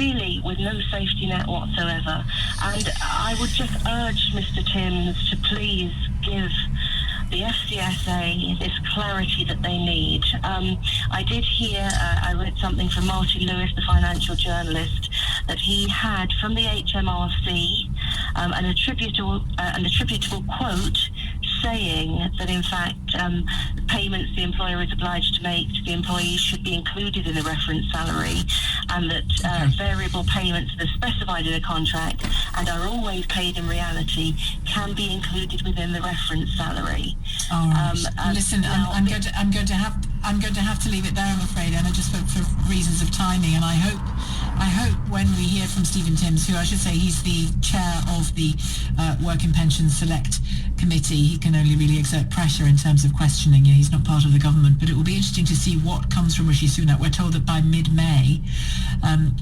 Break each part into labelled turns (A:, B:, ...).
A: really with no safety net whatsoever. And I would just urge Mr. Timms to please give the FCSA this clarity that they need. I did hear, I read something from Martin Lewis, the financial journalist, that he had from the HMRC an attributable quote saying that in fact payments the employer is obliged to make to the employees should be included in the reference salary, and that variable payments that are specified in a contract and are always paid in reality can be included within the reference salary.
B: All right. Listen, I'm going to have to leave it there, I'm afraid, Emma, just for reasons of timing. And I hope when we hear from Stephen Timms, who I should say he's the chair of the Work and Pension Select Committee, he can only really exert pressure in terms of questioning. He's not part of the government, but it will be interesting to see what comes from Rishi Sunak. We're told that by mid-May,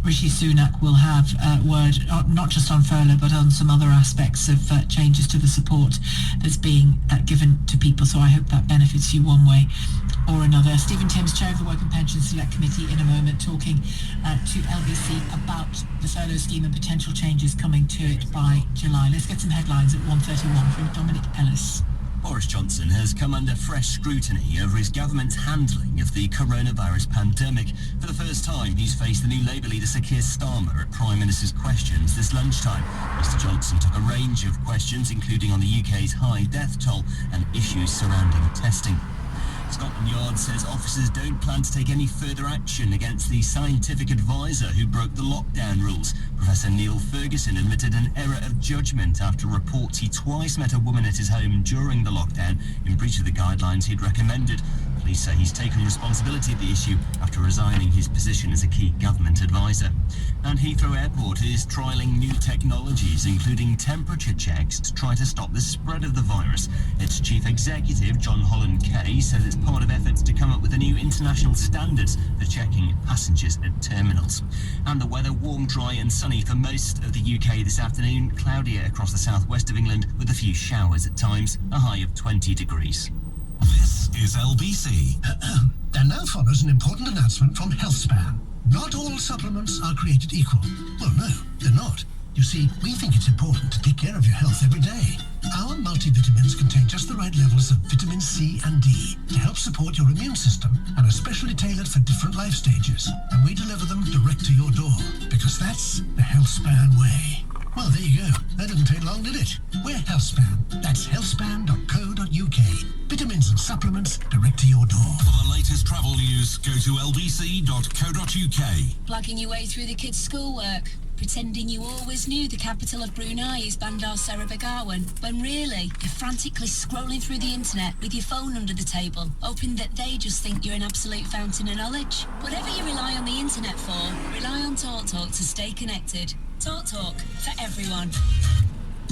B: Rishi Sunak will have word not just on furlough, but on some other aspects of changes to the support that's being given to people. So I hope that benefits you one way or another. Stephen Timms, chair of the Work and Pension Select Committee, in a moment talking to LBC about the furlough scheme and potential changes coming to it by July. Let's get some headlines at 1:31 from Dominic Ellis.
C: Boris Johnson has come under fresh scrutiny over his government's handling of the coronavirus pandemic. For the first time, he's faced the new Labour leader Sir Keir Starmer at Prime Minister's Questions this lunchtime. Mr Johnson took a range of questions, including on the UK's high death toll and issues surrounding testing. Scotland Yard says officers don't plan to take any further action against the scientific advisor who broke the lockdown rules. Professor Neil Ferguson admitted an error of judgment after reports he twice met a woman at his home during the lockdown in breach of the guidelines he'd recommended. Police say he's taken responsibility of the issue after resigning his position as a key government advisor. And Heathrow Airport is trialling new technologies, including temperature checks, to try to stop the spread of the virus. Its chief executive, John Holland-Kaye, says it's part of efforts to come up with a new international standards for checking passengers at terminals. And the weather, warm, dry and sunny for most of the UK this afternoon. Cloudier across the southwest of England with a few showers at times, a high of 20 degrees.
D: This is LBC. And now follows an important announcement from HealthSpan. Not all supplements are created equal. Well, no, they're not. You see, we think it's important to take care of your health every day. Our multivitamins contain just the right levels of vitamin C and D to help support your immune system and are specially tailored for different life stages. And we deliver them direct to your door, because that's the HealthSpan way. Well, there you go. That didn't take long, did it? We're HealthSpan. That's healthspan.co.uk. Vitamins and supplements direct to your door.
E: For the latest travel news, go to lbc.co.uk.
F: Plugging your way through the kids' schoolwork. Pretending you always knew the capital of Brunei is Bandar Seri Begawan, when really you're frantically scrolling through the internet with your phone under the table, hoping that they just think you're an absolute fountain of knowledge. Whatever you rely on the internet for, rely on TalkTalk to stay connected. TalkTalk for everyone.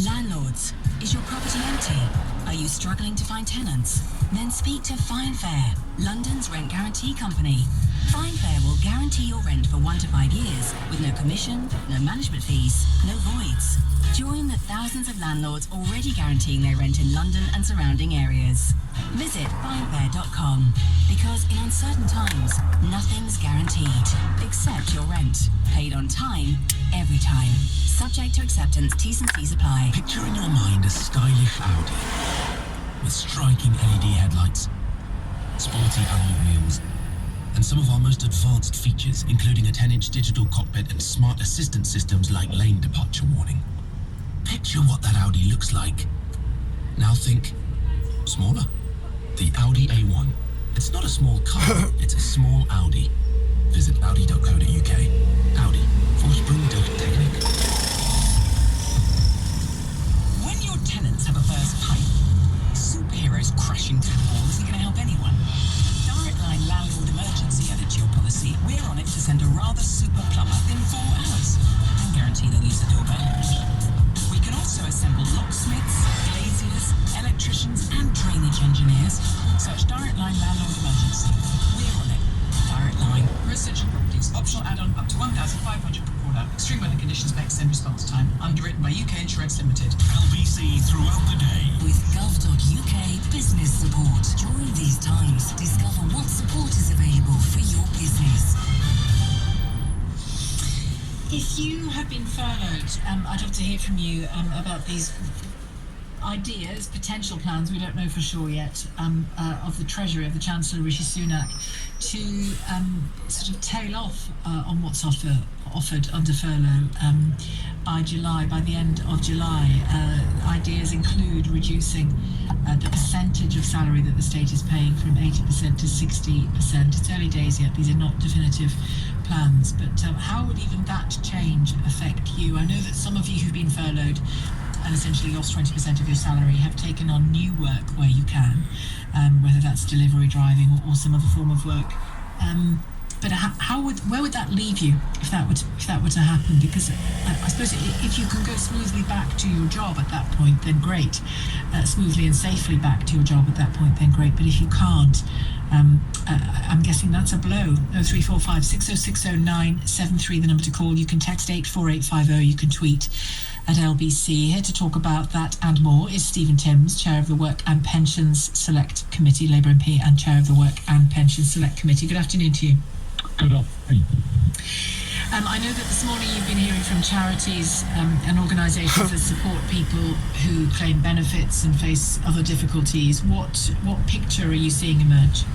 G: Landlords, is your property empty? Are you struggling to find tenants? Then speak to FineFair, London's rent guarantee company. FineFair will guarantee your rent for 1 to 5 years with no commission, no management fees, no voids. Join the thousands of landlords already guaranteeing their rent in London and surrounding areas. Visit finefair.com, because in uncertain times, nothing's guaranteed except your rent. Paid on time, every time. Subject to acceptance, T's and C's apply.
D: Picture in your mind a stylish Audi with striking LED headlights, sporty alloy wheels, and some of our most advanced features, including a 10-inch digital cockpit and smart assistant systems like lane departure warning. Picture what that Audi looks like. Now think smaller. The Audi A1. It's not a small car, it's a small Audi. Visit audi.co.uk. Audi. Vorsprung durch Technik.
H: When your tenants have a burst pipe, superheroes crashing through the wall isn't going to help anyone. Direct Line Landlord Emergency added to your policy. We're on it to send a rather super plumber within 4 hours and guarantee they'll use the doorbell. We can also assemble locksmiths, glaziers, electricians and drainage engineers. Search Direct Line Landlord Emergency. We're on it. Direct Line. Residential properties. Optional add-on up to 1,500 per quarter. Extreme weather conditions may extend response time. Underwritten by UK Insurance Limited.
E: LBC throughout the day.
G: With gov.uk business support. During these times, discover what support is available for your business.
B: If you have been furloughed, I'd love to hear from you about these ideas, potential plans, we don't know for sure yet, of the Treasury, of the Chancellor Rishi Sunak, to sort of tail off on what's offered under furlough by the end of July. Ideas include reducing the percentage of salary that the state is paying from 80% to 60%. It's early days yet, these are not definitive plans, but how would even that change affect you? I know that some of you who've been furloughed and essentially lost 20% of your salary have taken on new work where you can, whether that's delivery driving or some other form of work. But where would that leave you if that were to happen? Because I suppose if you can go smoothly back to your job at that point, then great. Smoothly and safely back to your job at that point, then great. But if you can't, I'm guessing that's a blow. 0345 6060 973, the number to call. You can text 84850. You can tweet at LBC. Here to talk about that and more is Stephen Timms, Chair of the Work and Pensions Select Committee, Labour MP, and Chair of the Work and Pensions Select Committee. Good afternoon to you.
I: Good afternoon.
B: I know that this morning you've been hearing from charities and organisations that support people who claim benefits and face other difficulties. What picture are you seeing emerge?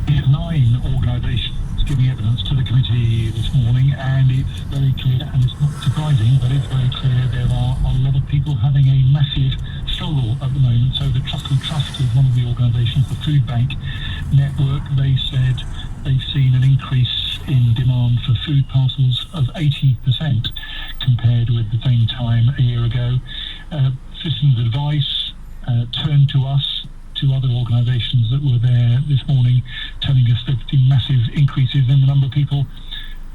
I: 9 organisations giving evidence to the committee this morning, and it's very clear, and it's not surprising, but it's very clear there are a lot of people having a massive struggle at the moment. So the Truckle Trust is one of the organisations, the Food Bank Network. They said they've seen an increase in demand for food parcels of 80% compared with the same time a year ago. Citizens Advice turned to us, to other organisations that were there this morning, telling us they've seen massive increases in the number of people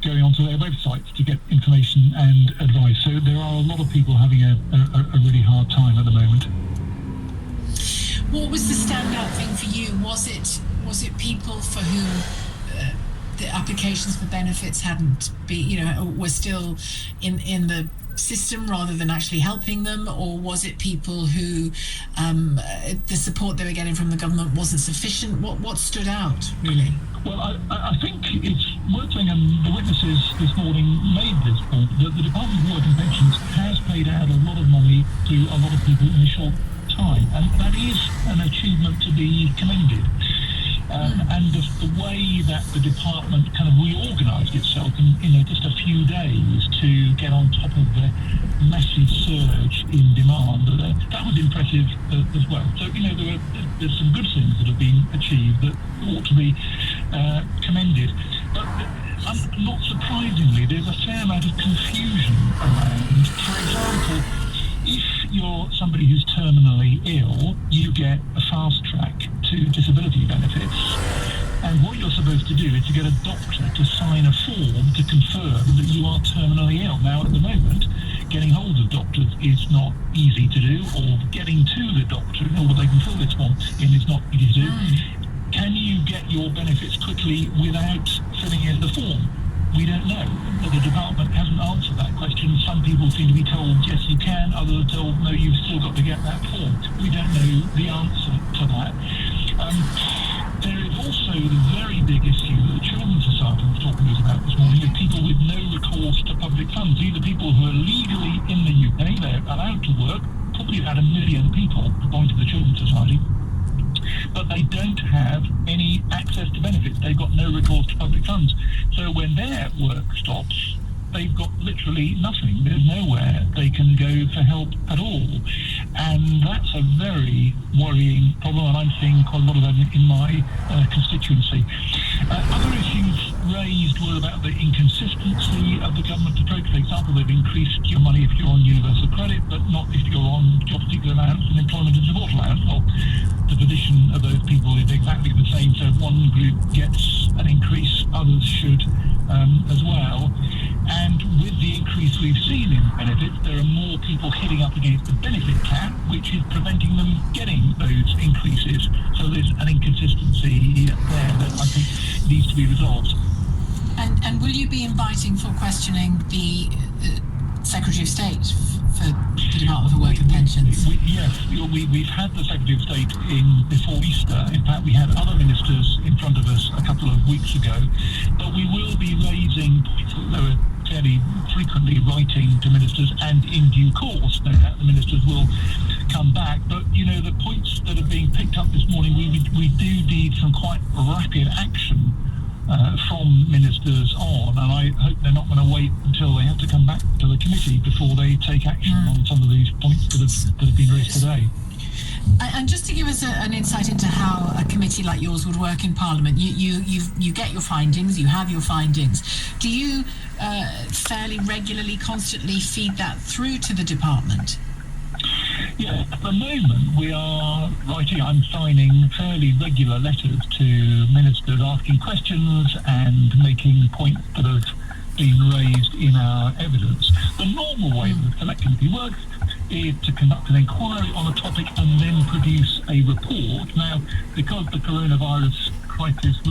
I: going onto their websites to get information and advice. So there are a lot of people having a really hard time at the moment.
B: What was the standout thing for you? Was it people for whom the applications for benefits hadn't been, were still in the system rather than actually helping them, or was it people who the support they were getting from the government wasn't sufficient? What stood out, really?
I: Well, I think it's worth saying, and the witnesses this morning made this point, that the Department of Work and Pensions has paid out a lot of money to a lot of people in a short time, and that is an achievement to be commended. And the way that the department kind of reorganised itself in just a few days to get on top of the massive surge in demand, that was impressive as well. So, there's some good things that have been achieved that ought to be commended. But not surprisingly, there's a fair amount of confusion around. For example, if you're somebody who's terminally ill, you get a fast track to disability benefits. And what you're supposed to do is to get a doctor to sign a form to confirm that you are terminally ill. Now, at the moment, getting hold of doctors is not easy to do, or getting to the doctor in order they can fill this form in is not easy to do. Can you get your benefits quickly without filling in the form? We don't know. The department hasn't answered that question. Some people seem to be told, yes, you can. Others are told, no, you've still got to get that form. We don't know the answer to that. There is also the very big issue that the Children's Society was talking to us about this morning, of people with no recourse to public funds. These are people who are legally in the UK. They're allowed to work. Probably about 1 million people, according to the Children's Society. But they don't have any access to benefits. They've got no recourse to public funds. So when their work stops, they've got literally nothing. There's nowhere they can go for help at all. And that's a very worrying problem, and I'm seeing quite a lot of that in my constituency. Other issues raised were about the inconsistency of the government approach. For example, they've increased your money if you're on universal credit, but not if you're on job seeker allowance and employment and support allowance. Well, the position of those people is exactly the same. So if one group gets an increase, others should as well. And with the increase we've seen in benefits, there are more people hitting up against the benefit cap, which is preventing them getting those increases. So there's an inconsistency there that I think needs to be resolved.
B: And will you be inviting for questioning the Secretary of State for the Department for Work and Pensions?
I: Yes, we've had the Secretary of State in before Easter. In fact, we had other ministers in front of us a couple of weeks ago. But we will be raising points that there are fairly frequently writing to ministers, and in due course, no doubt the ministers will come back. But, the points that are being picked up this morning, we do need some quite rapid action from ministers on, and I hope they're not going to wait until they have to come back to the committee before they take action on some of these points that have been raised today.
B: And just to give us an insight into how a committee like yours would work in Parliament, you get your findings, you have your findings. Do you fairly regularly, constantly feed that through to the department?
I: Yeah, at the moment I'm signing fairly regular letters to ministers asking questions and making points that have been raised in our evidence. The normal way the Select Committee works is to conduct an inquiry on a topic and then produce a report. Now, because the coronavirus crisis was